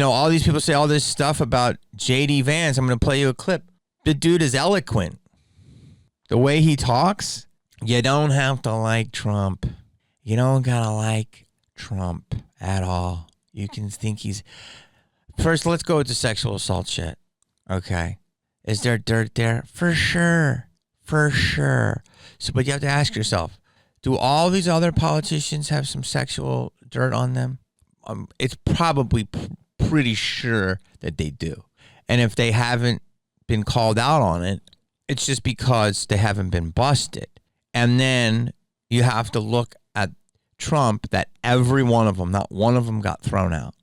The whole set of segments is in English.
all these people say all this stuff about J.D. Vance. I'm going to play you a clip. The dude is eloquent. The way he talks, you don't have to like Trump. You don't got to like Trump at all. You can think he's... First, let's go with the sexual assault shit. Okay. Is there dirt there? For sure. For sure. So, but you have to ask yourself, do all these other politicians have some sexual dirt on them? It's probably pretty sure that they do. And if they haven't been called out on it, it's just because they haven't been busted. And then you have to look at Trump, that every one of them, not one of them got thrown out,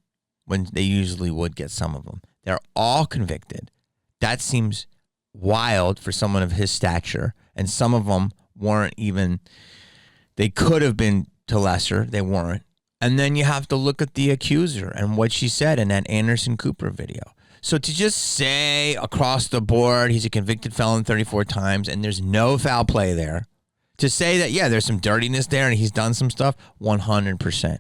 when they usually would get some of them. They're all convicted. That seems wild for someone of his stature. And some of them weren't even, they could have been to lesser. They weren't. And then you have to look at the accuser and what she said in that Anderson Cooper video. So to just say across the board, he's a convicted felon 34 times and there's no foul play there. To say that, yeah, there's some dirtiness there and he's done some stuff, 100%.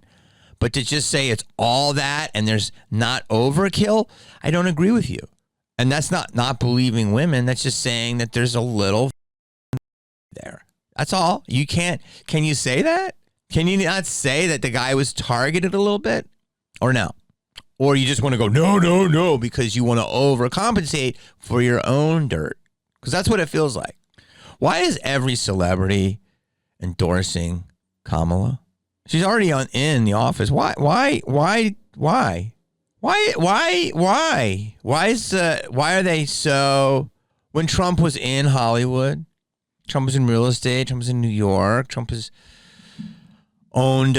But to just say it's all that and there's not overkill, I don't agree with you. And that's not believing women. That's just saying that there's a little there. That's all. You can't. Can you say that? Can you not say that the guy was targeted a little bit? Or no? Or you just want to go, no, because you want to overcompensate for your own dirt? Because that's what it feels like. Why is every celebrity endorsing Kamala? She's already in the office. Why are they so... When Trump was in Hollywood, Trump was in real estate, Trump was in New York, Trump has owned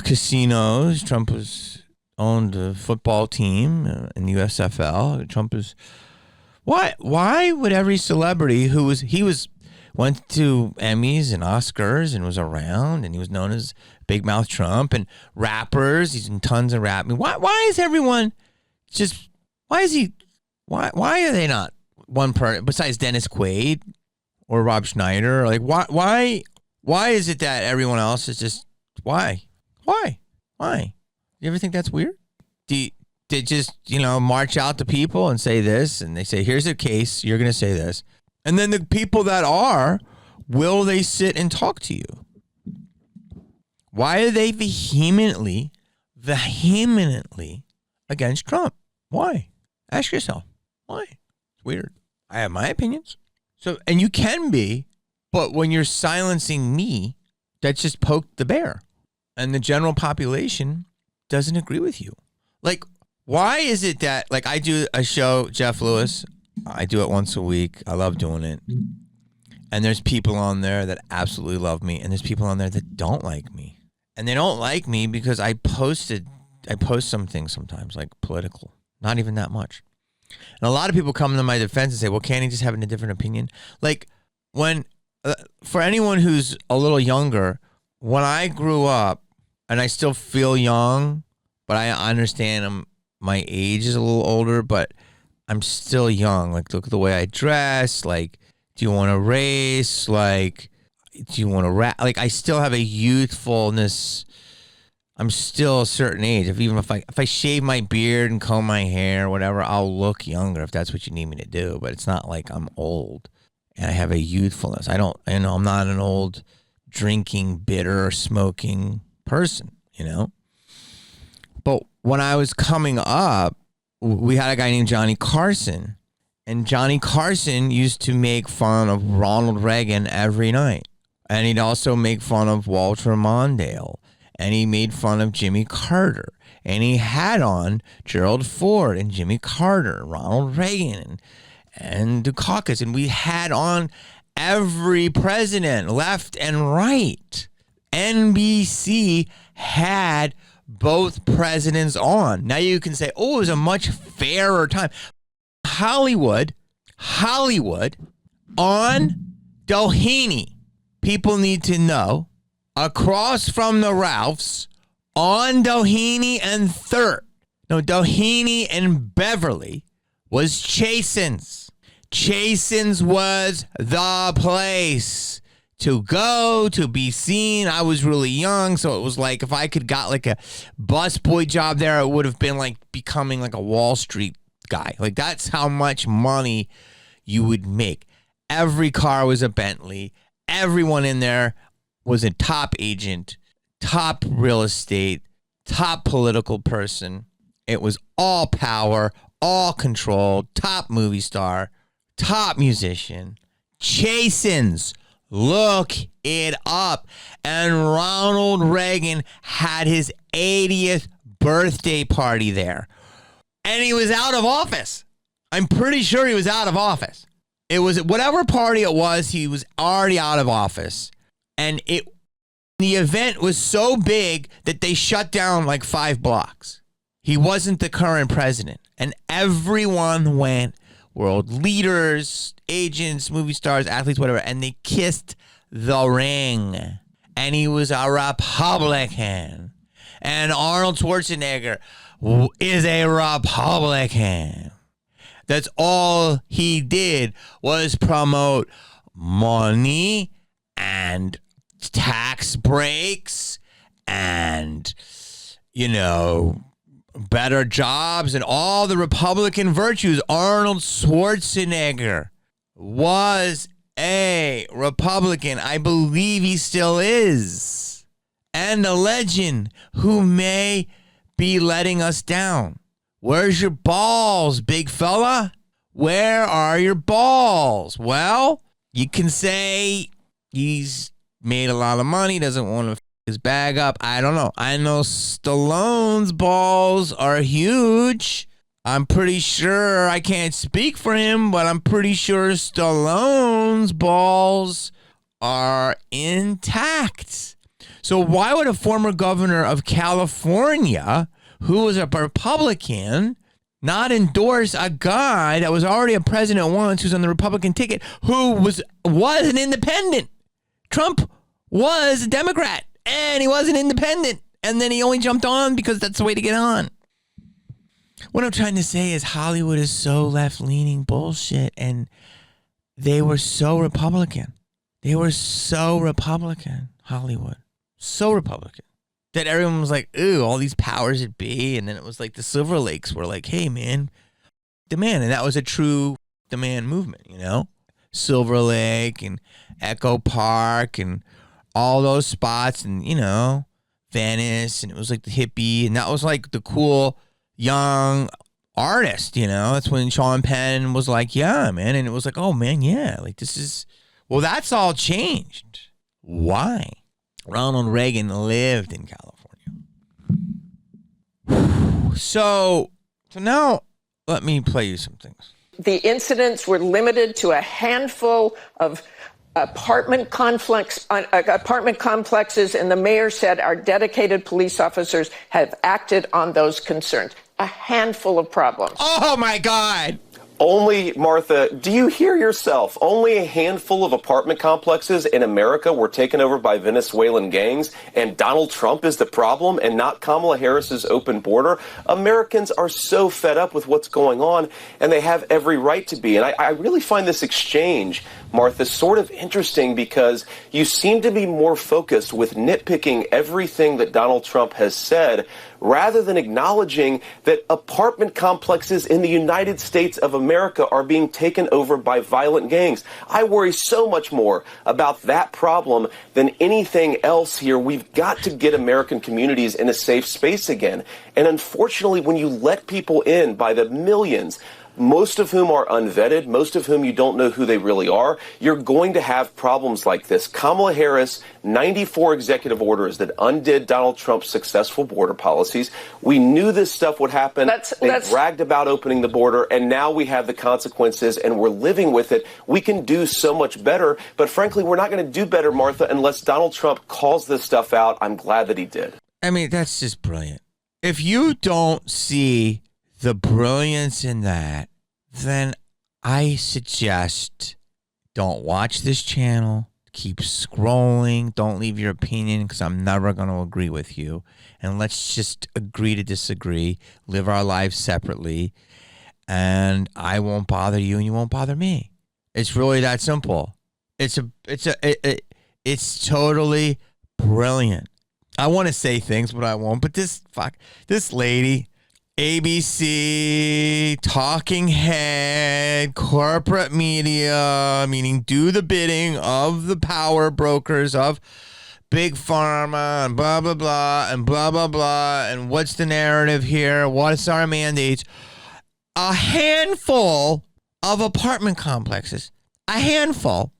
casinos, Trump has owned a football team in the USFL, Trump is... Why would every celebrity went to Emmys and Oscars and was around and he was known as Big Mouth Trump, and rappers, he's in tons of rap. I mean, why is everyone just, why are they not one person besides Dennis Quaid or Rob Schneider? Like, why is it that everyone else is just, why? You ever think that's weird? They just, march out to people and say this, and they say, here's a case, you're going to say this. And then the people that will they sit and talk to you? Why are they vehemently against Trump? Why? Ask yourself. Why? It's weird. I have my opinions. So, and you can be, but when you're silencing me, that's just poked the bear. And the general population doesn't agree with you. Like, why is it that, like, I do a show, Jeff Lewis, I do it once a week. I love doing it. And there's people on there that absolutely love me, and there's people on there that don't like me. And they don't like me because I post some things sometimes, like political, not even that much. And a lot of people come to my defense and say, well, can't he just have a different opinion? Like, when, for anyone who's a little younger, when I grew up, and I still feel young, but I understand my age is a little older, but I'm still young. Like, look at the way I dress. Like, do you want to race? Like, do you want to rap? Like, I still have a youthfulness. I'm still a certain age. If I shave my beard and comb my hair, or whatever, I'll look younger if that's what you need me to do. But it's not like I'm old and I have a youthfulness. I'm not an old drinking, bitter, smoking person, But when I was coming up, we had a guy named Johnny Carson, and Johnny Carson used to make fun of Ronald Reagan every night. And he'd also make fun of Walter Mondale, and he made fun of Jimmy Carter, and he had on Gerald Ford and Jimmy Carter, Ronald Reagan, and Dukakis, and we had on every president, left and right. NBC had both presidents on. Now you can say, oh, it was a much fairer time. Hollywood on Doheny. People need to know, across from the Ralphs, on Doheny and 3rd. No, Doheny and Beverly was Chasen's. Chasen's was the place. to go, to be seen. I was really young, so it was like if I could got like a busboy job there, it would have been like becoming like a Wall Street guy. Like that's how much money you would make. Every car was a Bentley. Everyone in there was a top agent, top real estate, top political person. It was all power, all control, top movie star, top musician. Chasen's. Look it up. And Ronald Reagan had his 80th birthday party there. And he was out of office. I'm pretty sure he was out of office. It was whatever party it was, he was already out of office. And the event was so big that they shut down like 5 blocks. He wasn't the current president. And everyone went, world leaders, agents, movie stars, athletes, whatever, and they kissed the ring. And he was a Republican. And Arnold Schwarzenegger is a Republican. That's all he did was promote money and tax breaks and, better jobs and all the Republican virtues. Arnold Schwarzenegger was a Republican. I believe he still is. And a legend who may be letting us down. Where's your balls, big fella? Where are your balls? Well, you can say he's made a lot of money, doesn't want to his bag up. I don't know. I know Stallone's balls are huge. I'm pretty sure, I can't speak for him, but I'm pretty sure Stallone's balls are intact. So why would a former governor of California, who was a Republican, not endorse a guy that was already a president once, who's on the Republican ticket, who was an independent? Trump was a Democrat, and he wasn't independent. And then he only jumped on because that's the way to get on. What I'm trying to say is Hollywood is so left-leaning bullshit, and they were so Republican. They were so Republican, Hollywood. So Republican. That everyone was like, ooh, all these powers that be. And then it was like the Silver Lakes were like, hey, man, demand. And that was a true demand movement, Silver Lake and Echo Park and all those spots and, Venice. And it was like the hippie. And that was like the cool young artist, That's when Sean Penn was like, yeah, man. And it was like, oh, man, yeah. Like this is, well, that's all changed. Why? Ronald Reagan lived in California. So now let me play you some things. The incidents were limited to a handful of apartment complexes, and the mayor said our dedicated police officers have acted on those concerns. A handful of problems. Oh, my God. Only, Martha, do you hear yourself? Only a handful of apartment complexes in America were taken over by Venezuelan gangs, and Donald Trump is the problem and not Kamala Harris's open border? Americans are so fed up with what's going on, and they have every right to be. And I really find this exchange, Martha, sort of interesting because you seem to be more focused with nitpicking everything that Donald Trump has said rather than acknowledging that apartment complexes in the United States of America are being taken over by violent gangs. I worry so much more about that problem than anything else here. We've got to get American communities in a safe space again. And unfortunately, when you let people in by the millions, most of whom are unvetted, most of whom you don't know who they really are, you're going to have problems like this. Kamala Harris, 94 executive orders that undid Donald Trump's successful border policies. We knew this stuff would happen. They bragged about opening the border, and now we have the consequences, and we're living with it. We can do so much better, but frankly, we're not going to do better, Martha, unless Donald Trump calls this stuff out. I'm glad that he did. I mean, that's just brilliant. If you don't see the brilliance in that, then I suggest don't watch this channel. Keep scrolling. Don't leave your opinion because I'm never going to agree with you. And let's just agree to disagree. Live our lives separately. And I won't bother you and you won't bother me. It's really that simple. It's It's totally brilliant. I want to say things, but I won't. But this lady, ABC, talking head, corporate media, meaning do the bidding of the power brokers of Big Pharma and blah, blah, blah, and blah, blah, blah. And what's the narrative here? What's our mandates? A handful of apartment complexes, a handful,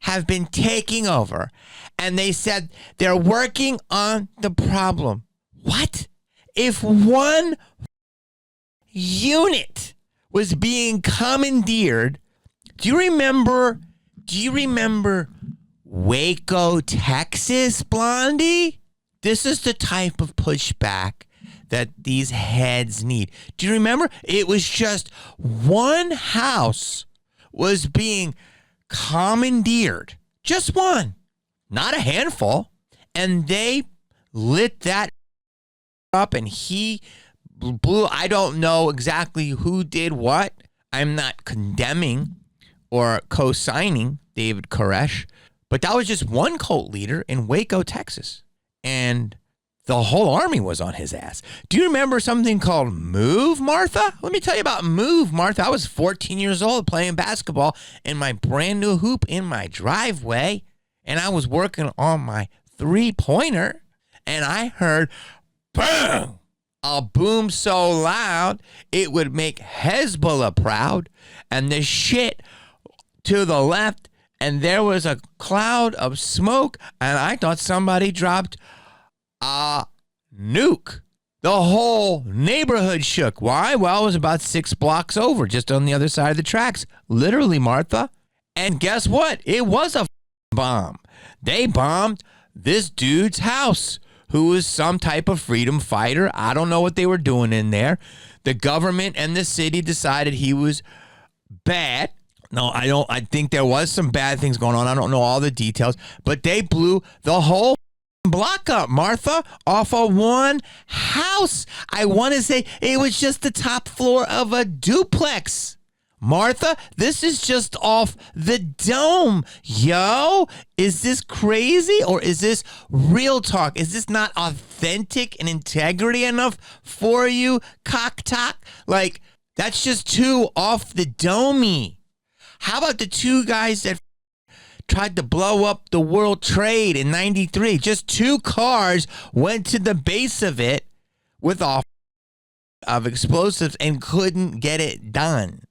have been taking over. And they said they're working on the problem. What? If one unit was being commandeered, do you remember Waco, Texas, Blondie? This is the type of pushback that these heads need. Do you remember? It was just one house was being commandeered. Just one. Not a handful. And they lit that up and he blew. I don't know exactly who did what. I'm not condemning or co-signing David Koresh, but that was just one cult leader in Waco, Texas. And the whole army was on his ass. Do you remember something called Move, Martha? Let me tell you about Move, Martha. I was 14 years old playing basketball in my brand new hoop in my driveway, and I was working on my three-pointer, and I heard, boom, a boom so loud it would make Hezbollah proud, and the shit to the left, and there was a cloud of smoke, and I thought somebody dropped a nuke. The whole neighborhood shook. Why? Well, it was about 6 blocks over, just on the other side of the tracks. Literally, Martha. And guess what? It was a bomb. They bombed this dude's house, who was some type of freedom fighter. I don't know what they were doing in there. The government and the city decided he was bad. No, I don't. I think there was some bad things going on. I don't know all the details, but they blew the whole block up, Martha, off of one house. I want to say it was just the top floor of a duplex. Martha, this is just off the dome. Yo, is this crazy or is this real talk? Is this not authentic and integrity enough for you, cock talk? Like, that's just too off the domey. How about the two guys that tried to blow up the World Trade in 93? Just 2 cars went to the base of it with a of explosives and couldn't get it done.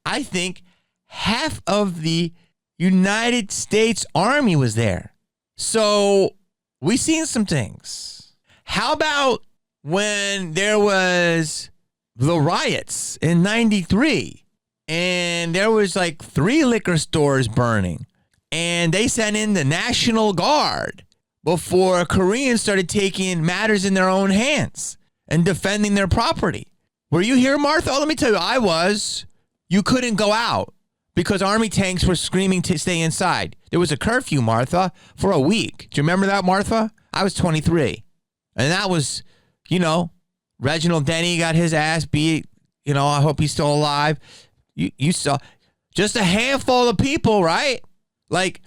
I think half of the United States Army was there. So we seen some things. How about when there was the riots in 93 and there was like 3 liquor stores burning and they sent in the National Guard before Koreans started taking matters in their own hands and defending their property? Were you here, Martha? Oh, let me tell you, I was. You couldn't go out because army tanks were screaming to stay inside. There was a curfew, Martha, for a week. Do you remember that, Martha? I was 23. And that was, Reginald Denny got his ass beat. I hope he's still alive. You saw just a handful of people, right? Like,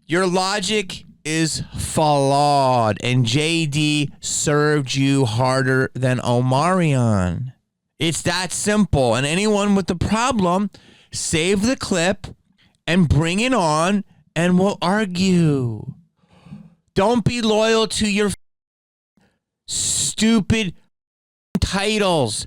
your logic is flawed, and JD served you harder than Omarion. It's that simple. And anyone with the problem, save the clip and bring it on and we'll argue. Don't be loyal to your stupid titles.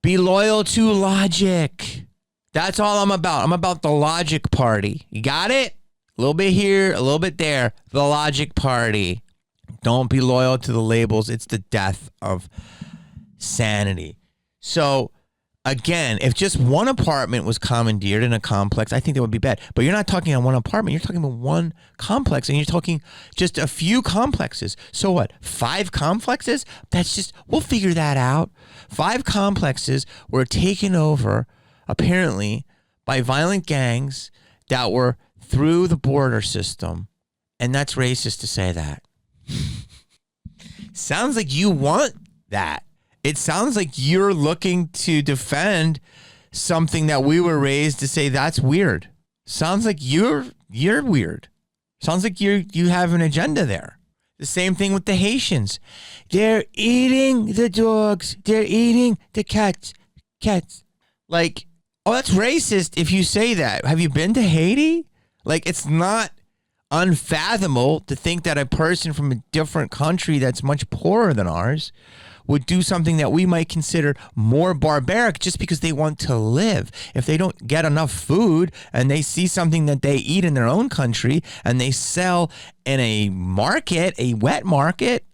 Be loyal to logic. That's all I'm about. I'm about the logic party. You got it? A little bit here, a little bit there. The logic party. Don't be loyal to the labels. It's the death of sanity. So, again, if just one apartment was commandeered in a complex, I think that would be bad. But you're not talking on one apartment. You're talking about one complex, and you're talking just a few complexes. So what? 5 complexes? That's just, we'll figure that out. 5 complexes were taken over, apparently, by violent gangs that were through the border system. And that's racist to say that. Sounds like you want that. It sounds like you're looking to defend something that we were raised to say that's weird. Sounds like you're weird. Sounds like you have an agenda there. The same thing with the Haitians. They're eating the dogs. They're eating the cats. Like, oh, that's racist if you say that. Have you been to Haiti? Like, it's not unfathomable to think that a person from a different country that's much poorer than ours would do something that we might consider more barbaric just because they want to live. If they don't get enough food and they see something that they eat in their own country and they sell in a market, a wet market,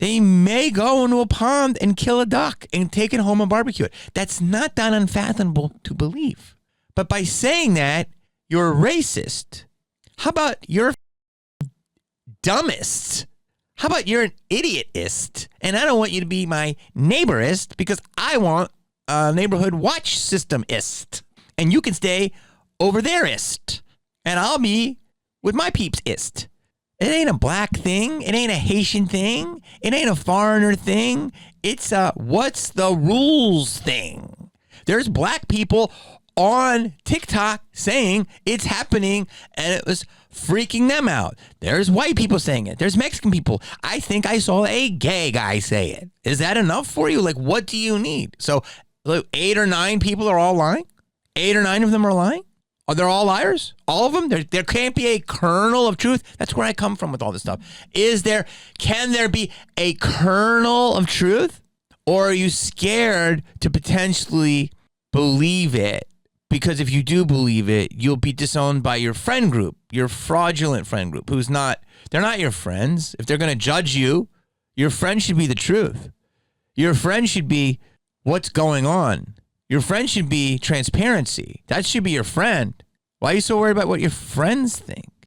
they may go into a pond and kill a duck and take it home and barbecue it. That's not that unfathomable to believe. But by saying that, you're racist. How about you're dumbest? How about you're an idiotist? And I don't want you to be my neighborist because I want a neighborhood watch systemist. And you can stay over thereist. And I'll be with my peepsist. It ain't a black thing. It ain't a Haitian thing. It ain't a foreigner thing. It's a what's the rules thing. There's black people on TikTok saying it's happening and it was freaking them out. There's white people saying it. There's Mexican people. I think I saw a gay guy say it. Is that enough for you? Like, what do you need? So 8 or 9 people are all lying? 8 or 9 of them are lying? Are they all liars? All of them? There can't be a kernel of truth. That's where I come from with all this stuff. Can there be a kernel of truth? Or are you scared to potentially believe it? Because if you do believe it, you'll be disowned by your friend group, your fraudulent friend group, they're not your friends. If they're going to judge you, your friend should be the truth. Your friend should be what's going on. Your friend should be transparency. That should be your friend. Why are you so worried about what your friends think?